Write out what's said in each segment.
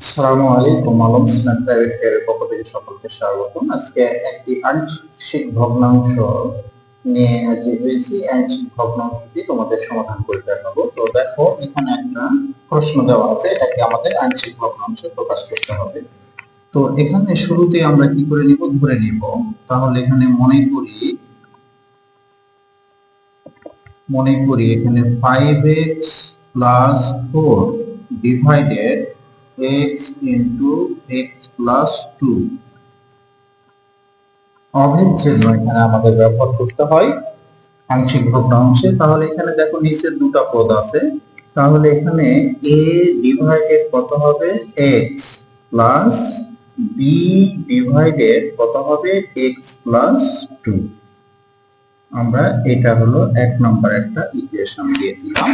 আসসালামু আলাইকুম। Alam snap private কেয়ারের পক্ষ থেকে সকলকে স্বাগতম। আজকে একটি আংশিক ভগ্নাংশ নিয়ে হাজির হয়েছি। আংশিক ভগ্নাংশটি তোমাদের সমাধান করে দেখাবো। তো দেখো, এখানে একটা প্রশ্ন দেওয়া আছে, এটাকে আমাদের আংশিক ভগ্নাংশ প্রকাশ করতে হবে। তো এখানে শুরুতে আমরা কি করে নিব, ধরে নিব। তাহলে এখানে মনে করি এখানে 5x plus 4 divided x into x plus 2 অভেদ চিহ্ন এখানে আমাদের ব্যবহার করতে হয় আংশিক ভগ্নাংশে। তাহলে এখানে দেখো নিচে দুটো পদ আছে, তাহলে এখানে a ডিভাইডেড কত হবে x প্লাস b ডিভাইডেড কত হবে x প্লাস 2। আমরা এটা হলো এক নম্বর একটা ইকুয়েশন দিয়ে দিলাম।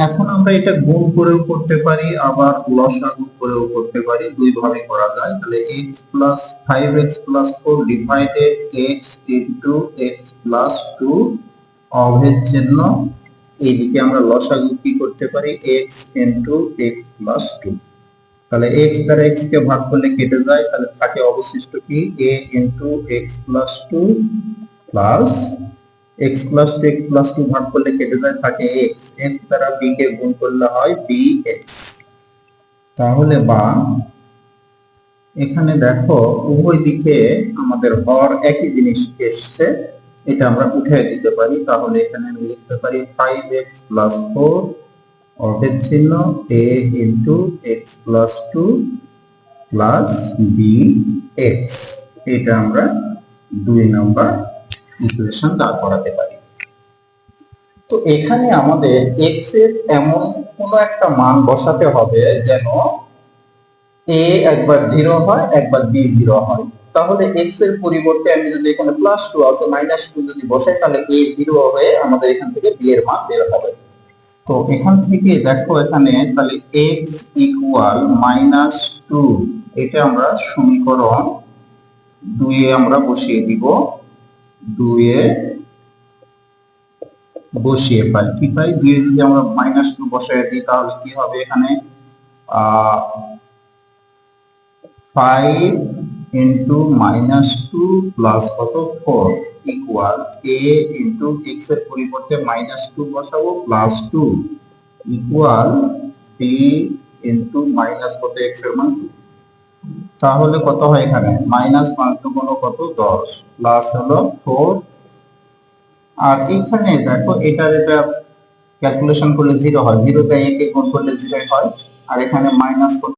এখন আমরা এটা গুণ করেও করতে পারি, আবার লসাগু করেও করতে পারি, দুই ভাবে করা যায়। তাহলে x plus 5x plus 4 divided x into x plus 2 অভেদ চিহ্ন, এইদিকে আমরা লসাগু কি করতে পারি x ইনটু x প্লাস 2। তাহলে x দ্বারা x কে ভাগ করলে কেটে যায়, তাহলে থাকে অবশিষ্ট কি a into x plus 2 plus x plus 2 x plus 2 ভাগ করলে কেটে যায়, থাকে x। x দ্বারা b কে গুণ করলে হয় bx। তাহলে বা এখানে দেখো উভয় দিকে আমাদের হর একই জিনিস এসছে, এটা আমরা উঠিয়ে দিতে পারি। তাহলে এখানে আমি লিখতে পারি 5x প্লাস 4 অভেদ চিহ্ন a into x plus 2 plus bx। এটা আমরা 2 নম্বর ইকুয়েশন দাঁড় করাতে পারি। তো এখানে আমাদের x এর এমন কোন একটা মান বসাতে হবে যেন a একবার 0 হয়, একবার b 0 হয়। তাহলে x এর পরিবর্তে আমি যদি এখানে প্লাস 2 আছে মাইনাস 2 যদি বসাই, তাহলে a 0 হয়ে আমাদের এখান থেকে b এর মান বের হবে। তো এখান থেকে দেখো এখানে তাহলে x ইকুয়াল মাইনাস 2, এটা আমরা সমীকরণ 2 এ আমরা বসিয়ে দিব। 2 এ বসিয়ে পাই কি পাই, 2 এ যদি আমরা মাইনাস 2 বসাই দিই তাহলে কি হবে, এখানে 5 ইন্টু মাইনাস 2 প্লাস কত 4 ইকুয়াল a ইন্টু x এর পরিবর্তে মাইনাস 2 বসাবো plus 2 equal b into minus কত x এর মান 2। তাহলে কত হয়, এখানে মাইনাস 5 দুগুণ কত 10 প্লাস হলো 4। আর এখানে দেখো এটা ক্যালকুলেশন করলে 0 হয়, 0 তে a কে গুণ করলে 0 হয়। আর এখানে মাইনাস